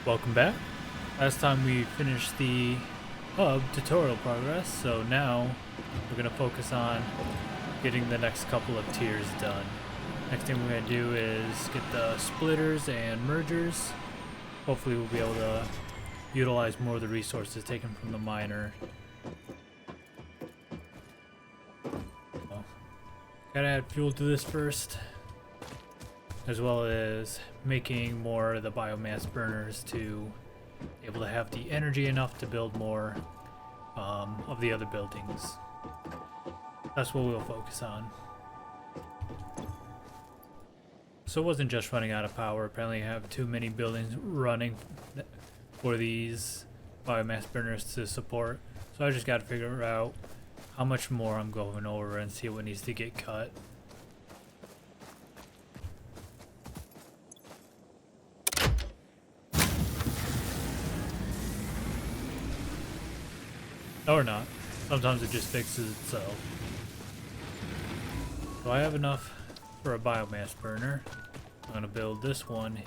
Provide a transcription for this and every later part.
Welcome back. Last time we finished the hub tutorial progress, so now we're going to focus on getting the next couple of tiers done. Next thing we're going to do is get the splitters and mergers. Hopefully we'll be able to utilize more of the resources taken from the miner. So, gotta add fuel to this first, as well as making more of the biomass burners to be able to have the energy enough to build more of the other buildings. That's what we'll focus on. So it wasn't just running out of power. Apparently I have too many buildings running for these biomass burners to support. So I just got to figure out how much more I'm going over and see what needs to get cut. Or not. Sometimes it just fixes itself. So I have enough for a biomass burner. I'm gonna build this one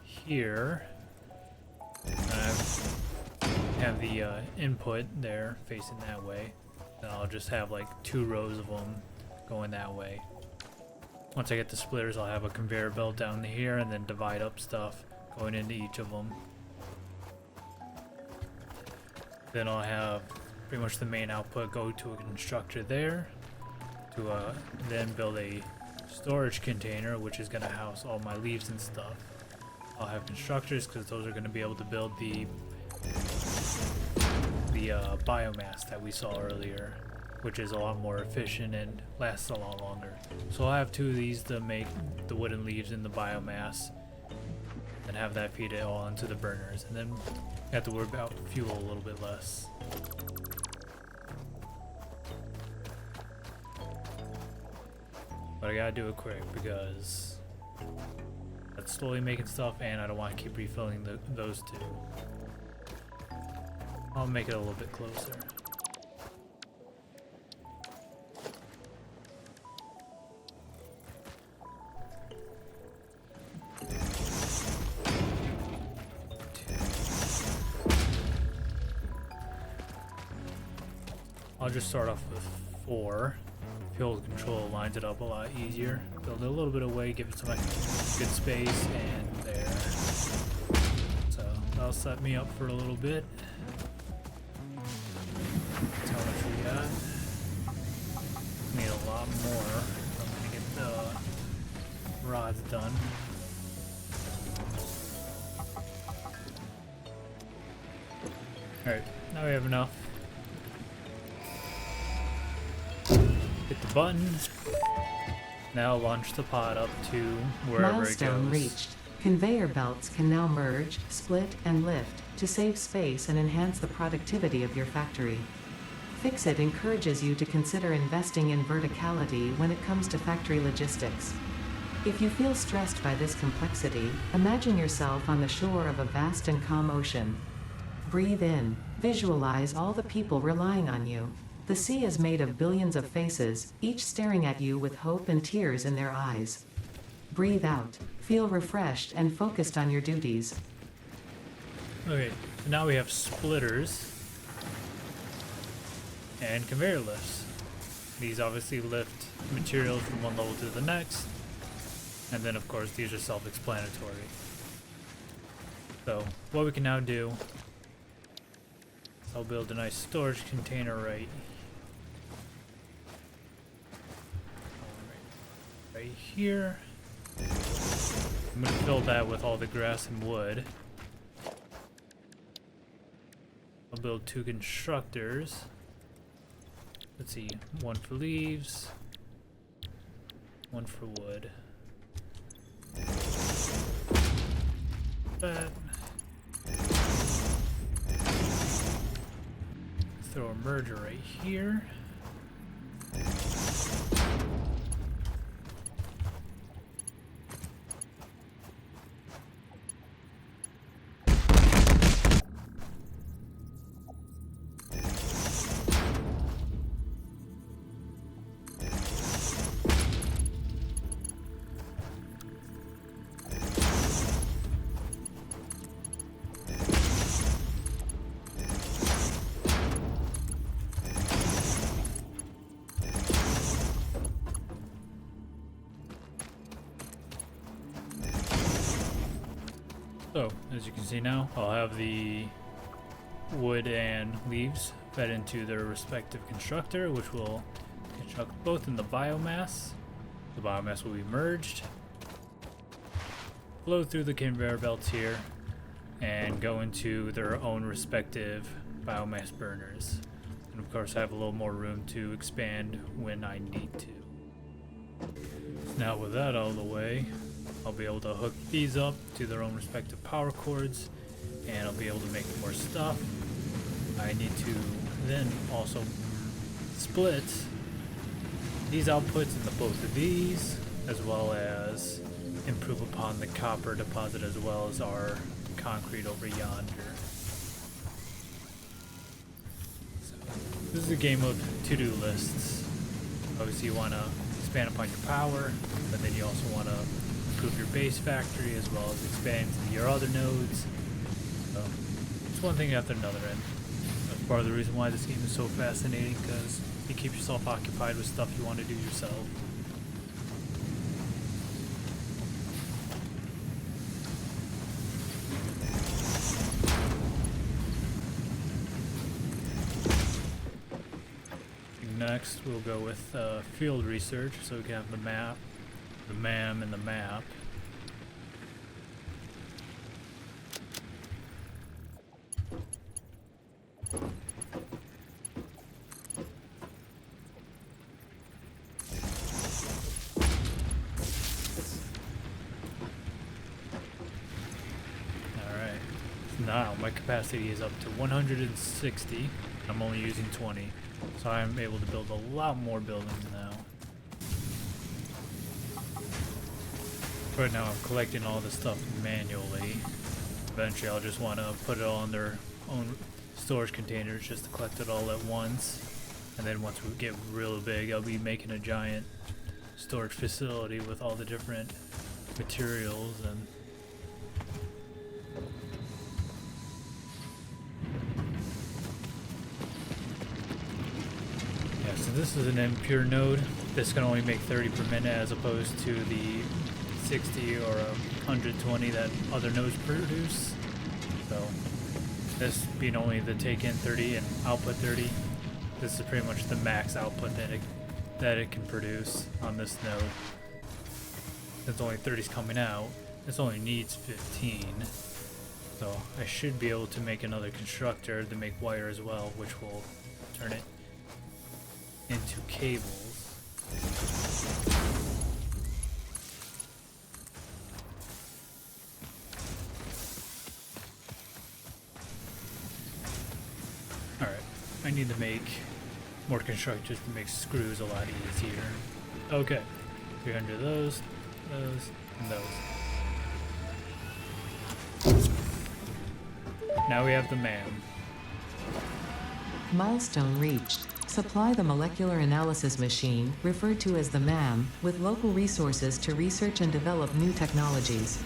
here. I have the input there facing that way. Then I'll just have like 2 rows of them going that way. Once I get the splitters, I'll have a conveyor belt down here and then divide up stuff going into each of them. Then I'll have pretty much the main output go to a constructor there to then build a storage container, which is going to house all my leaves and stuff. I'll have constructors because those are going to be able to build the biomass that we saw earlier, which is a lot more efficient and lasts a lot longer. So I'll have 2 of these to make the wooden leaves and the biomass, and have that feed it all into the burners, and then have to worry about fuel a little bit less. But I gotta do it quick because that's slowly making stuff and I don't want to keep refilling those 2. I'll make it a little bit closer. I'll just start off with 4. Fuel control lines it up a lot easier. Build it a little bit away, give it some good space, and there. So that'll set me up for a little bit. That's how much we got. Need a lot more. I'm gonna get the rods done. Alright, now we have enough. Hit the button. Now launch the pod up to wherever Milestone it goes. reached. Conveyor belts can now merge, split, and lift to save space and enhance the productivity of your factory. Fixit encourages you to consider investing in verticality when it comes to factory logistics. If you feel stressed by this complexity, imagine yourself on the shore of a vast and calm ocean. Breathe in. Visualize all the people relying on you. The sea is made of billions of faces, each staring at you with hope and tears in their eyes. Breathe out. Feel refreshed and focused on your duties. Okay, so now we have splitters and conveyor lifts. These obviously lift materials from one level to the next, and then of course these are self-explanatory. So what we can now do, I'll build a nice storage container right here. I'm going to fill that with all the grass and wood. I'll build 2 constructors. Let's see, 1 for leaves, 1 for wood. That. Throw a merger right here. So, as you can see now, I'll have the wood and leaves fed into their respective constructor, which will construct both in the biomass. The biomass will be merged, flow through the conveyor belts here, and go into their own respective biomass burners. And of course I have a little more room to expand when I need to. Now with that out of the way, I'll be able to hook these up to their own respective power cords, and I'll be able to make more stuff. I need to then also split these outputs into both of these, as well as improve upon the copper deposit as well as our concrete over yonder. So, this is a game of to-do lists. Obviously you want to expand upon your power, but then you also want to improve your base factory as well as expand to your other nodes. So it's one thing after another, and that's part of the reason why this game is so fascinating, because you keep yourself occupied with stuff you want to do yourself. Next, we'll go with field research, so we can have the map, the MAM, and the map. Alright, now my capacity is up to 160. I'm only using 20. So I'm able to build a lot more buildings now. Right now I'm collecting all this stuff manually. Eventually I'll just want to put it all in their own storage containers just to collect it all at once. And then once we get real big, I'll be making a giant storage facility with all the different materials and so this is an impure node. This can only make 30 per minute as opposed to the 60 or 120 that other nodes produce. So this being only the take in 30 and output 30, this is pretty much the max output that it can produce on this node. Since only 30 is coming out, this only needs 15. So I should be able to make another constructor to make wire as well, which will turn it into cables. Alright, I need to make more constructors to make screws a lot easier. Okay, 300 those, and those. Now we have the MAM. Milestone reached. Supply the molecular analysis machine, referred to as the MAM, with local resources to research and develop new technologies.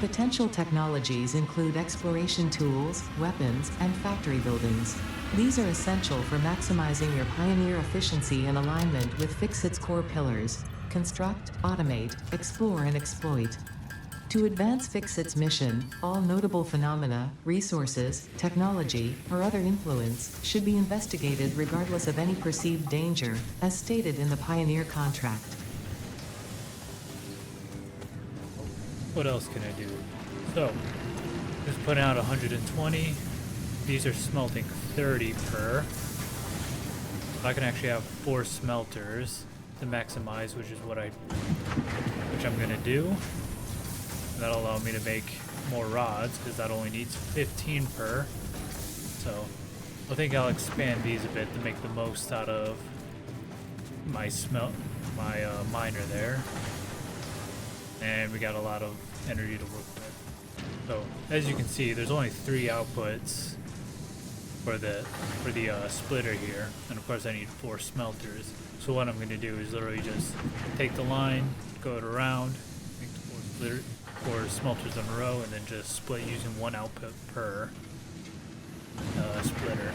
Potential technologies include exploration tools, weapons, and factory buildings. These are essential for maximizing your Pioneer efficiency in alignment with Fixit's core pillars: construct, automate, explore, and exploit. To advance Fixit's mission, all notable phenomena, resources, technology, or other influence should be investigated regardless of any perceived danger, as stated in the Pioneer contract. What else can I do? So, just put out 120. These are smelting 30 per. I can actually have 4 smelters to maximize, which I'm gonna do. That'll allow me to make more rods, because that only needs 15 per. So I think I'll expand these a bit to make the most out of my miner there. And we got a lot of energy to work with. So as you can see, there's only 3 outputs for the splitter here, and of course I need 4 smelters. So what I'm going to do is literally just take the line, go it around, make the 4 smelters in a row, and then just split using 1 output per splitter.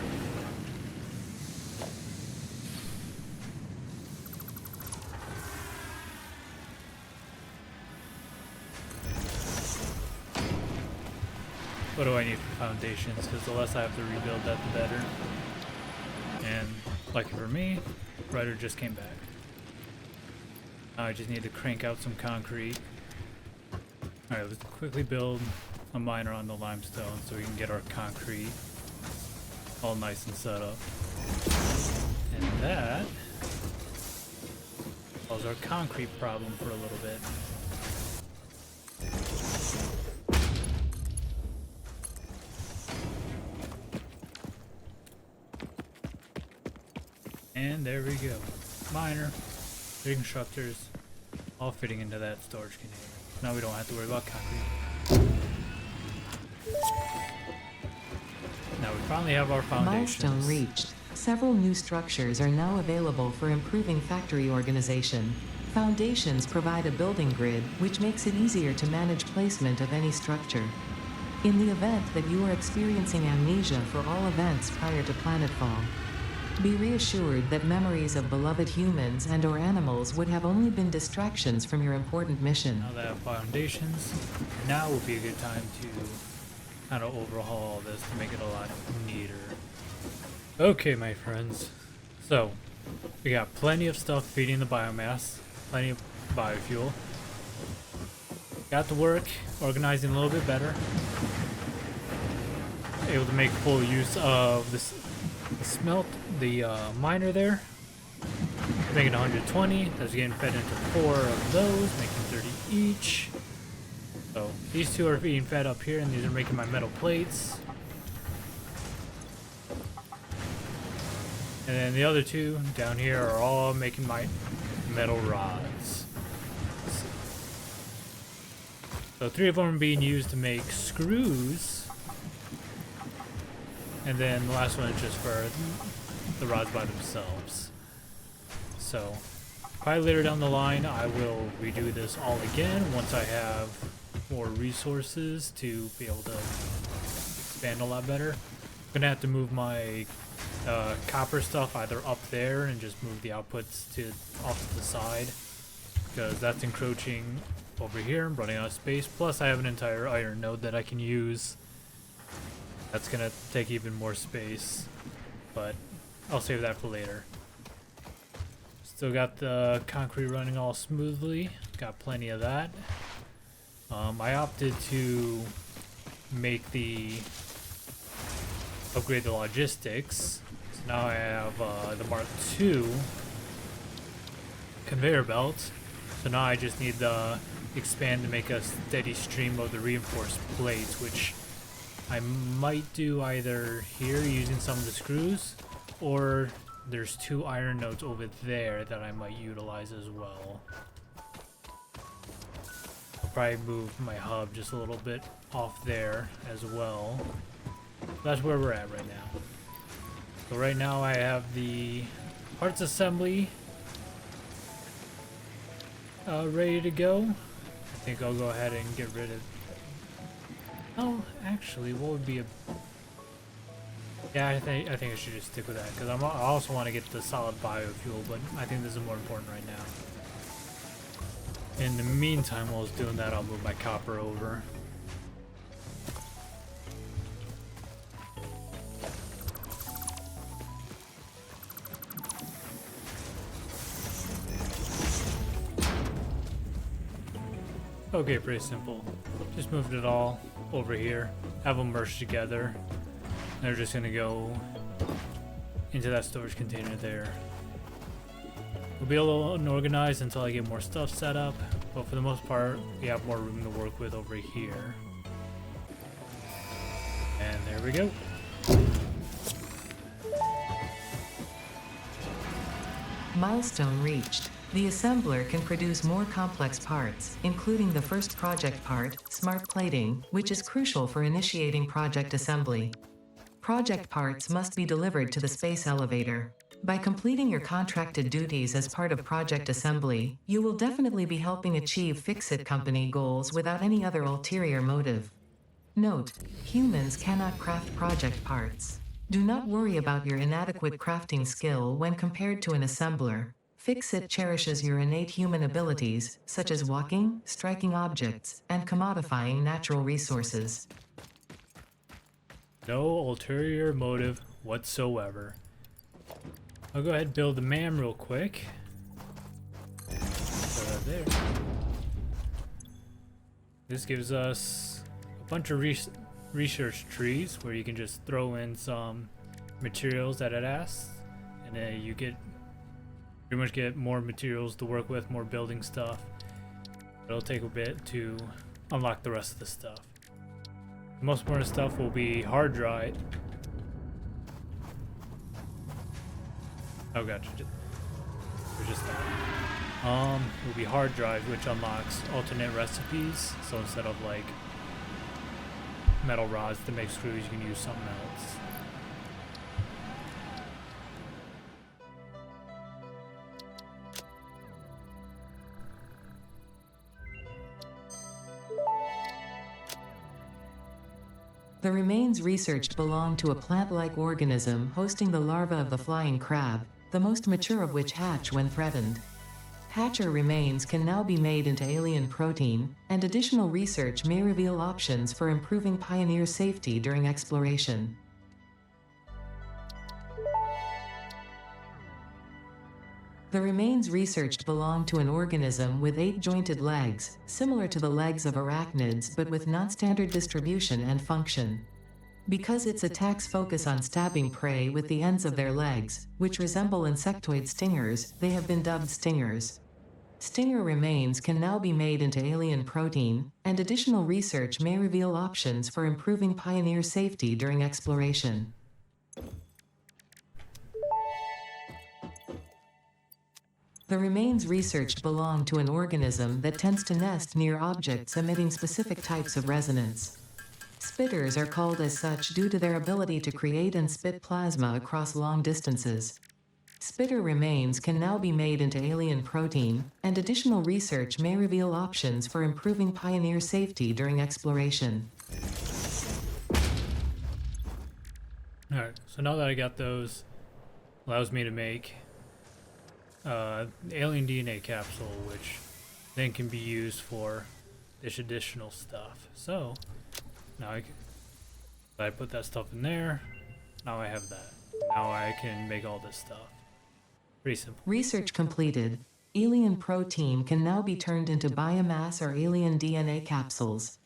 what do I need for foundations? Because the less I have to rebuild that, the better. And lucky for me, Ryder just came back. Now I just need to crank out some concrete. Alright, let's quickly build a miner on the limestone so we can get our concrete all nice and set up. And that solves our concrete problem for a little bit. And there we go. Miner, 3 constructors, all fitting into that storage container. Now we don't have to worry about concrete. Now we finally have our foundations. Milestone reached. Several new structures are now available for improving factory organization. Foundations provide a building grid, which makes it easier to manage placement of any structure. In the event that you are experiencing amnesia for all events prior to planetfall, be reassured that memories of beloved humans and/or animals would have only been distractions from your important mission. Now that I have foundations, now would be a good time to kind of overhaul this to make it a lot neater. Okay, my friends. So, we got plenty of stuff feeding the biomass, plenty of biofuel. Got to work, organizing a little bit better. Able to make full use of this the miner there. Making 120. That's getting fed into 4 of those, making 30 each. So these 2 are being fed up here, and these are making my metal plates. And then the other 2 down here are all making my metal rods. So 3 of them are being used to make screws. And then the last one is just for the rods by themselves. So, probably later down the line, I will redo this all again once I have more resources to be able to expand a lot better. I'm gonna have to move my copper stuff either up there and just move the outputs off to the side, because that's encroaching over here. I'm running out of space. Plus, I have an entire iron node that I can use. That's gonna take even more space, but I'll save that for later. Still got the concrete running all smoothly. Got plenty of that. I opted to upgrade the logistics. So now I have the Mark II conveyor belt. So now I just need to expand to make a steady stream of the reinforced plates, which I might do either here using some of the screws, or there's 2 iron nodes over there that I might utilize as well. I'll probably move my hub just a little bit off there as well. That's where we're at right now. So right now I have the parts assembly ready to go. I think I'll go ahead and get rid of... Oh, actually, what would be a... Yeah, I think I should just stick with that, because I also want to get the solid biofuel, but I think this is more important right now. In the meantime, while I was doing that, I'll move my copper over. Okay, pretty simple. Just moved it all over here, have them merged together. They're just gonna go into that storage container there. We'll be a little unorganized until I get more stuff set up, but for the most part, we have more room to work with over here. And there we go. Milestone reached. The assembler can produce more complex parts, including the first project part, smart plating, which is crucial for initiating project assembly. Project parts must be delivered to the space elevator. By completing your contracted duties as part of project assembly, you will definitely be helping achieve Fix-It Company goals without any other ulterior motive. Note: humans cannot craft project parts. Do not worry about your inadequate crafting skill when compared to an assembler. Fix-It cherishes your innate human abilities, such as walking, striking objects, and commodifying natural resources. No ulterior motive whatsoever. I'll go ahead and build the MAM real quick. Throw that there. This gives us a bunch of research trees where you can just throw in some materials that it asks, and then you get pretty much get more materials to work with, more building stuff. It'll take a bit to unlock the rest of the stuff. The most important stuff will be hard drive. Oh, gotcha. We're just that. Will be hard drive, which unlocks alternate recipes. So instead of like metal rods to make screws, you can use something else. The remains researched belong to a plant-like organism hosting the larva of the flying crab, the most mature of which hatch when threatened. Hatcher remains can now be made into alien protein, and additional research may reveal options for improving pioneer safety during exploration. The remains researched belong to an organism with 8 jointed legs, similar to the legs of arachnids but with non-standard distribution and function. Because its attacks focus on stabbing prey with the ends of their legs, which resemble insectoid stingers, they have been dubbed stingers. Stinger remains can now be made into alien protein, and additional research may reveal options for improving pioneer safety during exploration. The remains researched belong to an organism that tends to nest near objects emitting specific types of resonance. Spitters are called as such due to their ability to create and spit plasma across long distances. Spitter remains can now be made into alien protein, and additional research may reveal options for improving pioneer safety during exploration. Alright, so now that I got those, allows me to make alien DNA capsule, which then can be used for this additional stuff. So now I put that stuff in there. Now I have that. Now I can make all this stuff. Pretty simple. Research completed. Alien protein can now be turned into biomass or alien DNA capsules.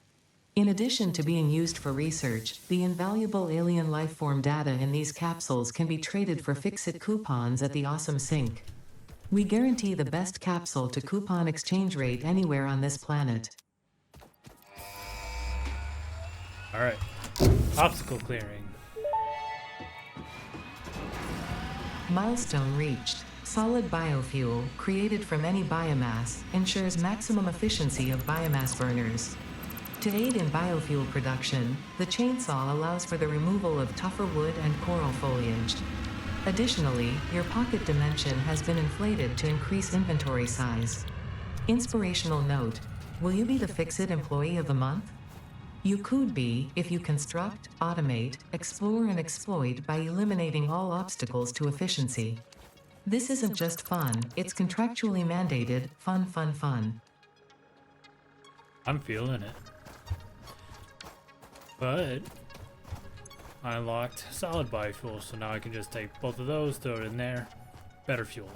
In addition to being used for research, the invaluable alien lifeform data in these capsules can be traded for Fix-It coupons at the Awesome Sync. We guarantee the best capsule to coupon exchange rate anywhere on this planet. Alright. Obstacle clearing. Milestone reached. Solid biofuel, created from any biomass, ensures maximum efficiency of biomass burners. To aid in biofuel production, the chainsaw allows for the removal of tougher wood and coral foliage. Additionally, your pocket dimension has been inflated to increase inventory size. Inspirational note: will you be the Fix-It Employee of the Month? You could be if you construct, automate, explore and exploit by eliminating all obstacles to efficiency. This isn't just fun, it's contractually mandated, fun, fun, fun. I'm feeling it. But I unlocked solid biofuel, so now I can just take both of those, throw it in there. Better fuel.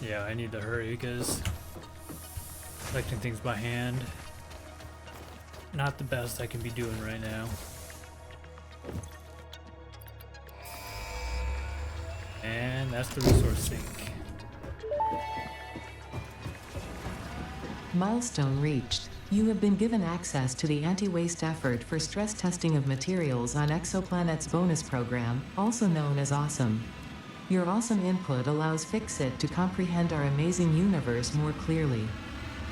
Yeah, I need to hurry because collecting things by hand, not the best I can be doing right now. And that's the resource sink. Milestone reached. You have been given access to the anti-waste effort for stress testing of materials on Exoplanet's bonus program, also known as Awesome. Your awesome input allows Fix-It to comprehend our amazing universe more clearly.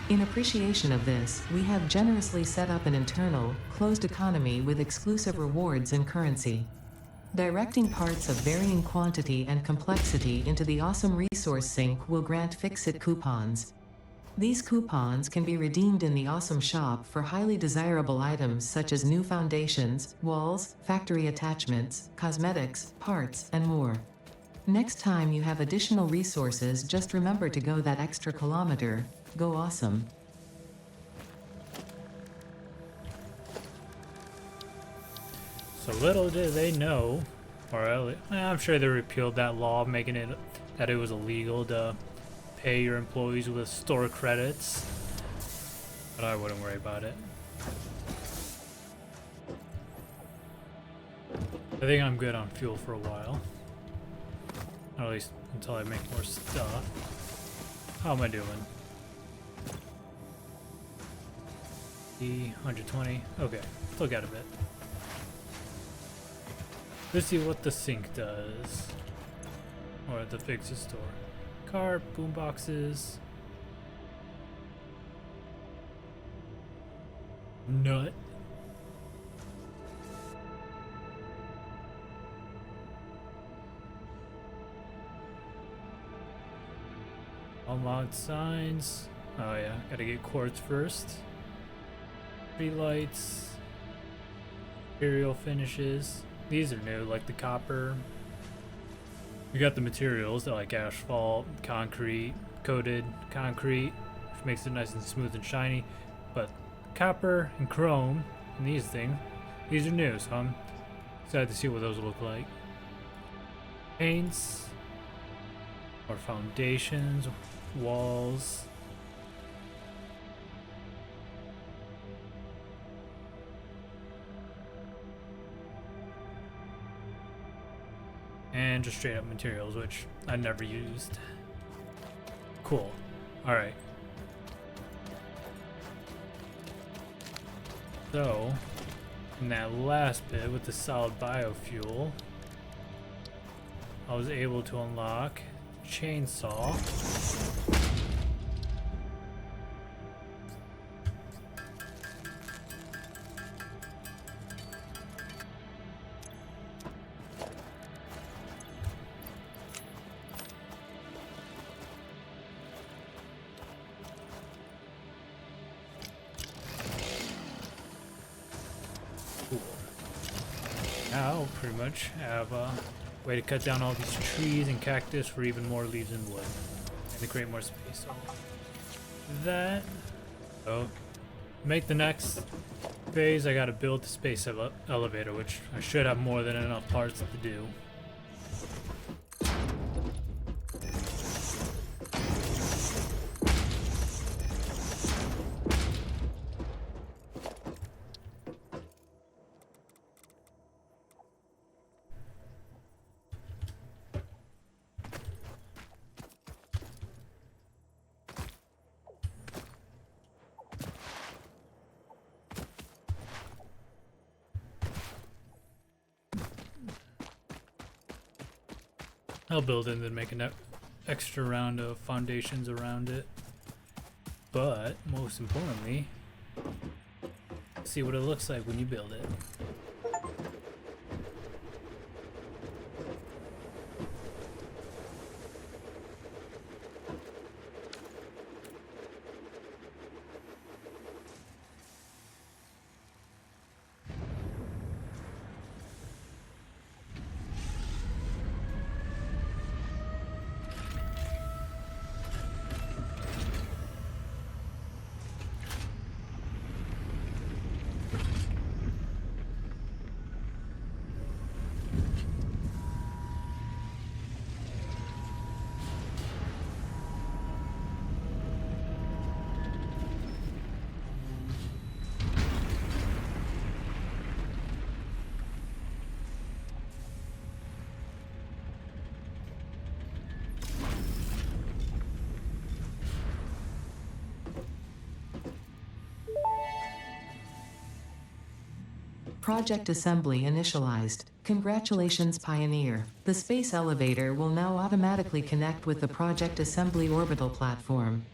In appreciation of this, we have generously set up an internal, closed economy with exclusive rewards and currency. Directing parts of varying quantity and complexity into the Awesome Resource Sink will grant Fix-It coupons. These coupons can be redeemed in the Awesome Shop for highly desirable items such as new foundations, walls, factory attachments, cosmetics, parts, and more. Next time you have additional resources, just remember to go that extra kilometer. Go awesome. So little did they know, or I'm sure they repealed that law making it that it was illegal to pay your employees with store credits, but I wouldn't worry about it. I think I'm good on fuel for a while, or at least until I make more stuff. How am I doing? 120. Okay, still got a bit. Let's see what the sink does, or the fixes store. Car, boom boxes. Nut. All mod signs. Oh yeah, gotta get quartz first. Tree lights. Imperial finishes. These are new, like the copper. We got the materials that like asphalt, concrete, coated concrete, which makes it nice and smooth and shiny. But copper and chrome and these are new, so I'm excited to see what those look like. Paints, or foundations, walls. And just straight up materials, which I never used. Cool. Alright. So, in that last bit with the solid biofuel, I was able to unlock chainsaw. Now, pretty much have a way to cut down all these trees and cactus for even more leaves and wood, and to create more space. So that. So, make the next phase. I gotta build the space elevator, which I should have more than enough parts to do. I'll build it and then make an extra round of foundations around it. But most importantly, see what it looks like when you build it. Project assembly initialized. Congratulations, Pioneer. The space elevator will now automatically connect with the Project Assembly orbital platform.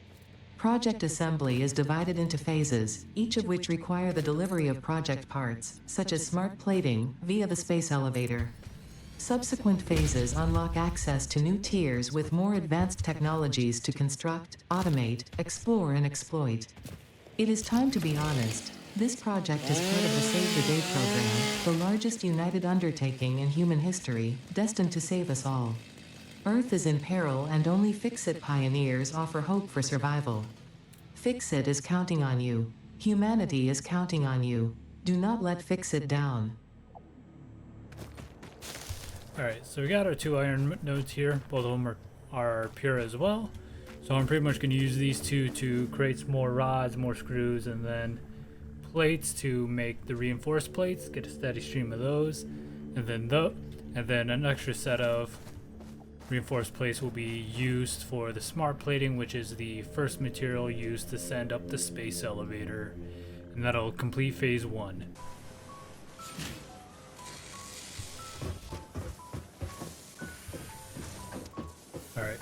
Project assembly is divided into phases, each of which require the delivery of project parts, such as smart plating, via the space elevator. Subsequent phases unlock access to new tiers with more advanced technologies to construct, automate, explore, and exploit. It is time to be honest. This project is part of the Save the Day program, the largest united undertaking in human history, destined to save us all. Earth is in peril and only Fix-It pioneers offer hope for survival. Fix-It is counting on you. Humanity is counting on you. Do not let Fix-It down. Alright, so we got our 2 iron nodes here. Both of them are pure as well. So I'm pretty much going to use these 2 to create some more rods, more screws, and then plates to make the reinforced plates, get a steady stream of those. And then an extra set of reinforced plates will be used for the smart plating, which is the first material used to send up the space elevator. And that'll complete phase 1. Alright.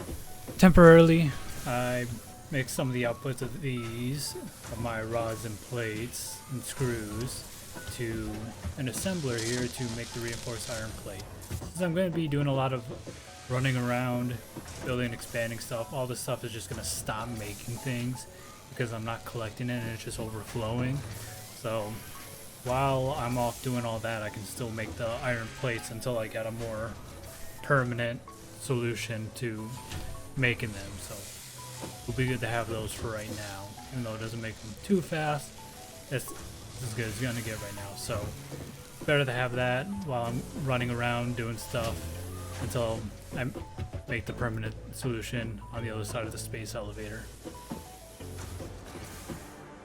Temporarily, I make some of the outputs of these, of my rods and plates and screws, to an assembler here to make the reinforced iron plate. Since I'm going to be doing a lot of running around, building and expanding stuff, all this stuff is just going to stop making things because I'm not collecting it and it's just overflowing. So while I'm off doing all that, I can still make the iron plates until I get a more permanent solution to making them. So it'll be good to have those for right now, even though it doesn't make them too fast. It's as good as it's gonna get right now. So better to have that while I'm running around doing stuff until I make the permanent solution on the other side of the space elevator.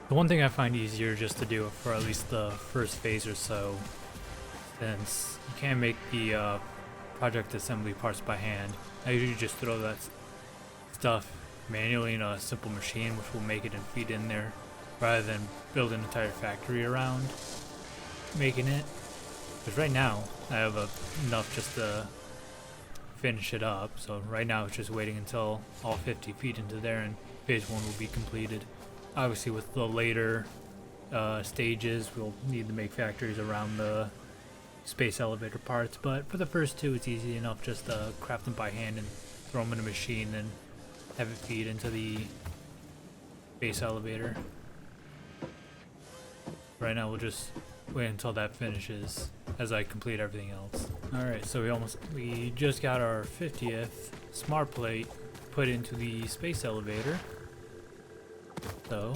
The one thing I find easier just to do for at least the first phase or so, since you can't make the project assembly parts by hand, I usually just throw that stuff manually in a simple machine, which will make it and feed in there, rather than build an entire factory around making it. Because right now I have enough just to finish it up, so right now it's just waiting until all 50 feet into there and phase 1 will be completed. Obviously with the later stages we'll need to make factories around the space elevator parts, but for the first 2 it's easy enough just to craft them by hand and throw them in a machine and have it feed into the space elevator. Right now we'll just wait until that finishes as I complete everything else. Alright, so we just got our 50th smart plate put into the space elevator. So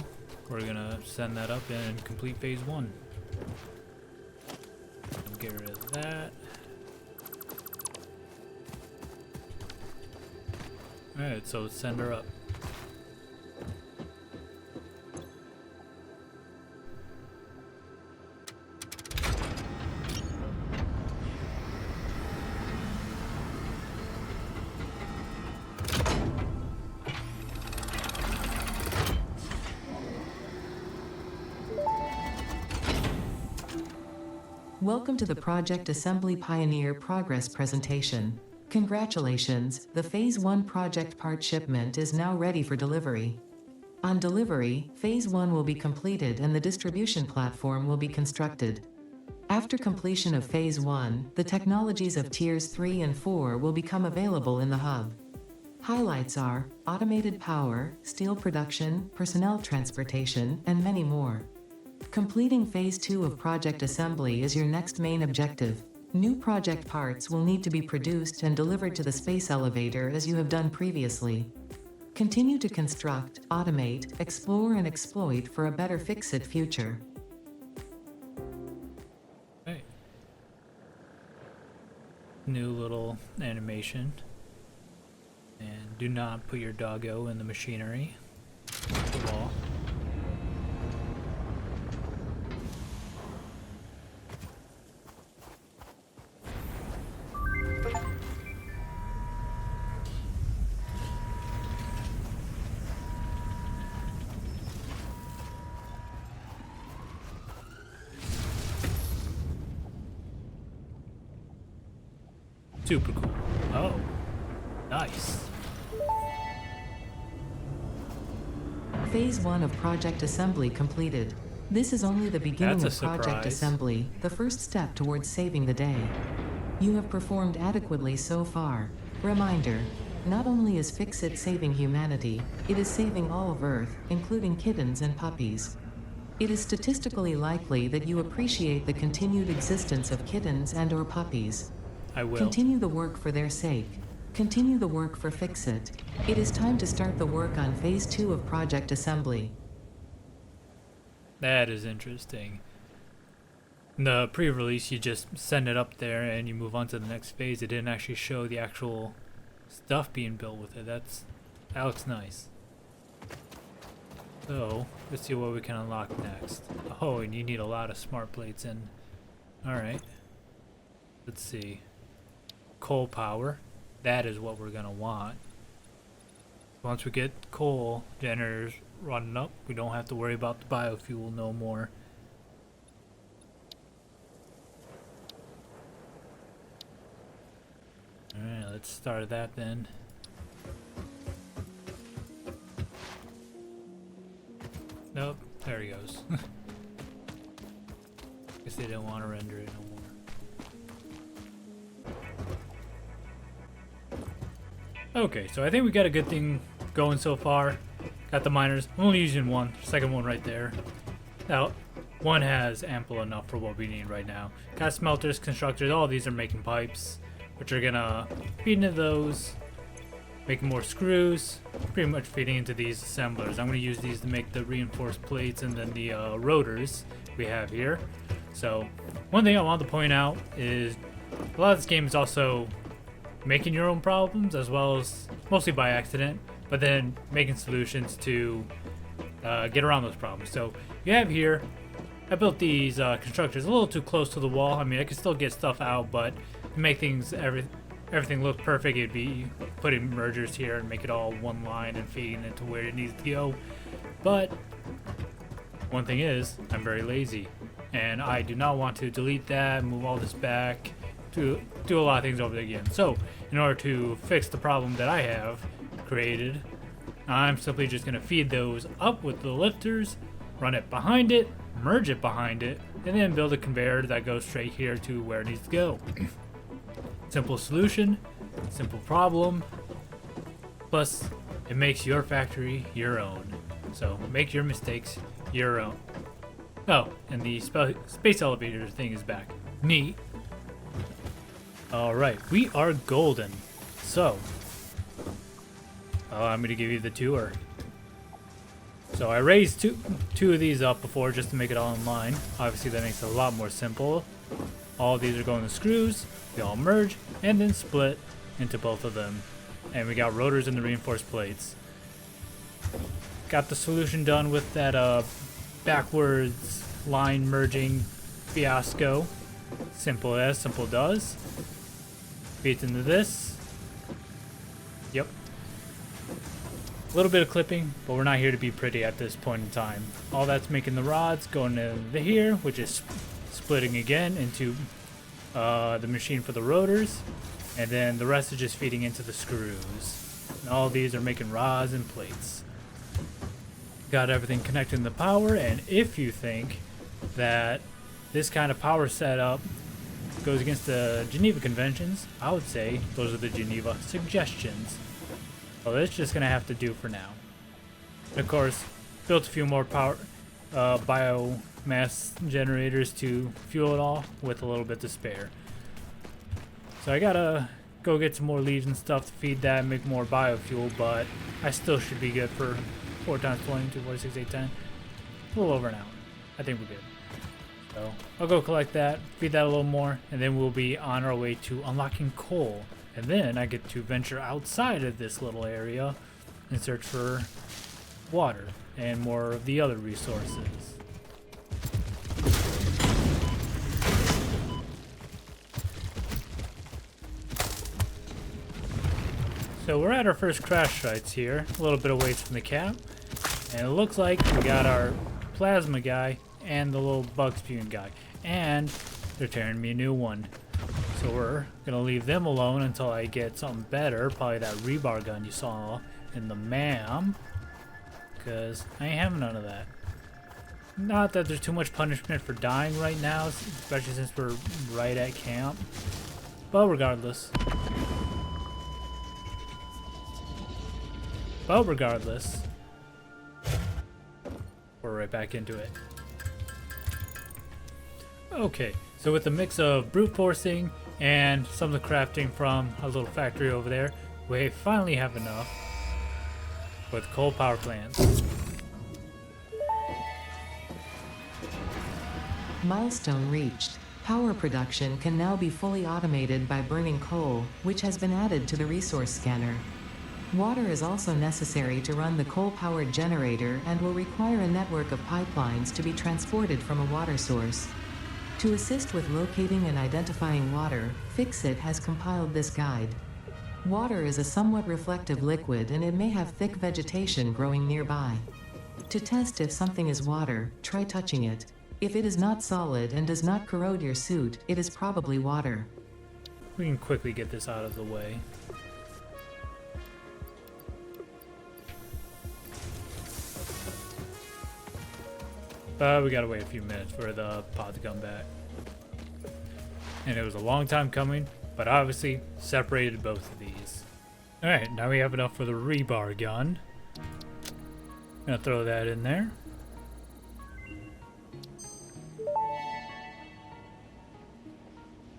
we're gonna send that up and complete phase 1. Get rid of that. Alright, so let's send her up. Welcome to the Project Assembly Pioneer Progress presentation. Congratulations, the Phase 1 project part shipment is now ready for delivery. On delivery, Phase 1 will be completed and the distribution platform will be constructed. After completion of Phase 1, the technologies of Tiers 3 and 4 will become available in the hub. Highlights are automated power, steel production, personnel transportation, and many more. Completing Phase 2 of project assembly is your next main objective. New project parts will need to be produced and delivered to the space elevator as you have done previously. Continue to construct, automate, explore, and exploit for a better Fix-It future. Okay. New little animation. And do not put your doggo in the machinery. The wall. Super cool. Oh, nice. Phase 1 of project assembly completed. This is only the beginning of project assembly, the first step towards saving the day. You have performed adequately so far. Reminder. Not only is Fix-It saving humanity, it is saving all of Earth, including kittens and puppies. It is statistically likely that you appreciate the continued existence of kittens and/or puppies. I will. Continue the work for their sake. Continue the work for Fix-It. It is time to start the work on Phase 2 of Project Assembly. That is interesting. In the pre-release, you just send it up there and you move on to the next phase. It didn't actually show the actual stuff being built with it. That looks nice. So, let's see what we can unlock next. Oh, and you need a lot of smart plates in. Alright. Let's see. Coal power. That is what we're gonna want. Once we get coal generators running up, we don't have to worry about the biofuel no more. Alright, let's start that then. Nope, there he goes. Guess they didn't want to render it no more. Okay, so I think we got a good thing going so far. Got the miners. I'm only using one. Second one right there. Now, one has ample enough for what we need right now. Got smelters, constructors. All of these are making pipes, which are gonna feed into those, making more screws, pretty much feeding into these assemblers. I'm gonna use these to make the reinforced plates and then the rotors we have here. So, one thing I want to point out is a lot of this game is also making your own problems, as well as mostly by accident, but then making solutions to get around those problems. So you have here, I built these constructors a little too close to the wall. I mean, I could still get stuff out, but to make things everything look perfect, it'd be putting mergers here and make it all one line and feeding it to where it needs to go. But one thing is, I'm very lazy, and I do not want to delete that, move all this back, to do a lot of things over again. So in order to fix the problem that I have created, I'm simply just going to feed those up with the lifters, run it behind it, merge it behind it, and then build a conveyor that goes straight here to where it needs to go. Simple solution, simple problem, plus it makes your factory your own. So make your mistakes your own. Oh, and the space elevator thing is back. Neat. Alright, we are golden. So, I'm going to give you the tour. So I raised two of these up before just to make it all in line. Obviously that makes it a lot more simple. All of these are going to screws. They all merge and then split into both of them. And we got rotors and the reinforced plates. Got the solution done with that backwards line merging fiasco. Simple as simple does. Feeds into this. Yep. A little bit of clipping, but we're not here to be pretty at this point in time. All that's making the rods going into here, which is splitting again into the machine for the rotors, and then the rest is just feeding into the screws. And all these are making rods and plates. Got everything connected in the power, and if you think that this kind of power setup goes against the Geneva Conventions, I would say those are the Geneva suggestions. So that's just gonna have to do for now. And of course, built a few more power biomass generators to fuel it all with a little bit to spare. So I gotta go get some more leaves and stuff to feed that and make more biofuel, but I still should be good for 4 times 20, 2, 4, 6, 8, 10. A little over an hour. I think we're good. So I'll go collect that, feed that a little more, and then we'll be on our way to unlocking coal. And then I get to venture outside of this little area and search for water and more of the other resources. So we're at our first crash sites here, a little bit of ways from the cap. And it looks like we got our plasma guy and the little bug spewing guy. And they're tearing me a new one. So we're gonna leave them alone until I get something better. Probably that rebar gun you saw in the MAM. Because I ain't having none of that. Not that there's too much punishment for dying right now, especially since we're right at camp. But regardless. We're right back into it. Okay, so with the mix of brute forcing and some of the crafting from a little factory over there, we finally have enough with coal power plants. Milestone reached. Power production can now be fully automated by burning coal, which has been added to the resource scanner. Water is also necessary to run the coal-powered generator and will require a network of pipelines to be transported from a water source. To assist with locating and identifying water, Fixit has compiled this guide. Water is a somewhat reflective liquid and it may have thick vegetation growing nearby. To test if something is water, try touching it. If it is not solid and does not corrode your suit, it is probably water. We can quickly get this out of the way. But we gotta wait a few minutes for the pod to come back. And it was a long time coming, but obviously separated both of these. Alright, now we have enough for the rebar gun. Gonna throw that in there.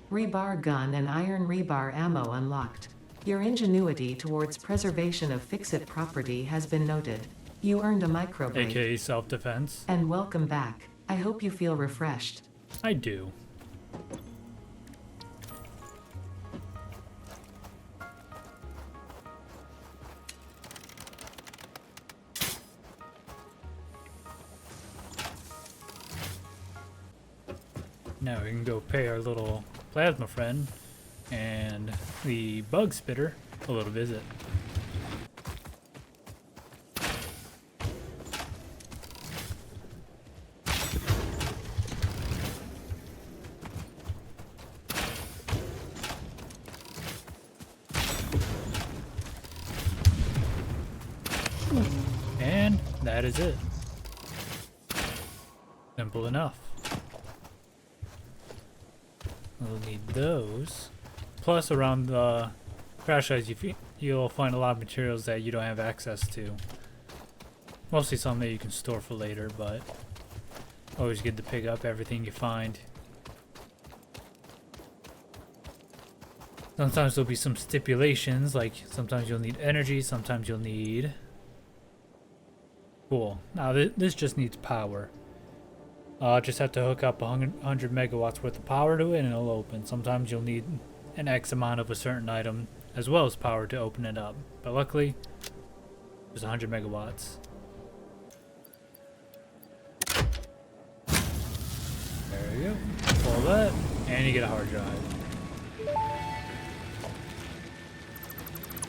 Rebar gun and iron rebar ammo unlocked. Your ingenuity towards preservation of Fixit property has been noted. You earned a micro break. AKA self-defense. And welcome back. I hope you feel refreshed. I do. Now we can go pay our little plasma friend and the bug spitter a little visit. And that is it. Simple enough. We'll need those. Plus, around the crash sites, you'll find a lot of materials that you don't have access to. Mostly some that you can store for later, but always good to pick up everything you find. Sometimes there'll be some stipulations, like sometimes you'll need energy, sometimes you'll need... Cool. Now this just needs power. Just have to hook up 100 megawatts worth of power to it and it'll open. Sometimes you'll need an X amount of a certain item as well as power to open it up. But luckily, there's 100 megawatts. There you go. Pull that, and you get a hard drive.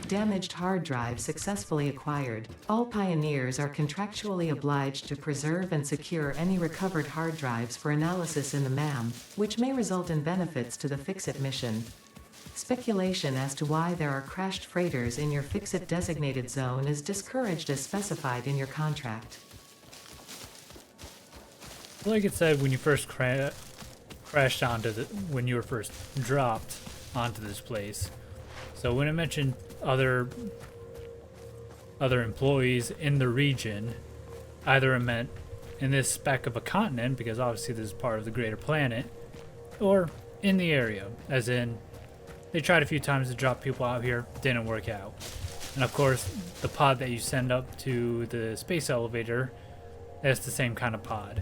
Damaged hard drive successfully acquired. All pioneers are contractually obliged to preserve and secure any recovered hard drives for analysis in the MAM, which may result in benefits to the Fixit mission. Speculation as to why there are crashed freighters in your Fixit designated zone is discouraged as specified in your contract. Like it said when you first crashed onto when you were first dropped onto this place. So when it mentioned other employees in the region, either it meant in this speck of a continent, because obviously this is part of the greater planet, or in the area, as in they tried a few times to drop people out here, didn't work out. And of course, the pod that you send up to the space elevator, that's the same kind of pod.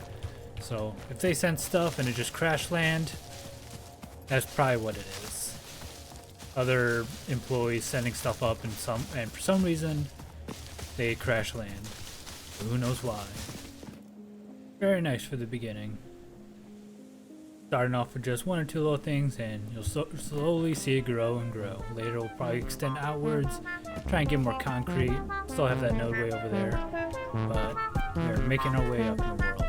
So if they send stuff and it just crash land, that's probably what it is. Other employees sending stuff up and for some reason they crash land. Who knows why. Very nice for the beginning. Starting off with just one or two little things and you'll slowly see it grow and grow. Later we'll probably extend outwards, try and get more concrete. Still have that node way over there, but we're making our way up in the world.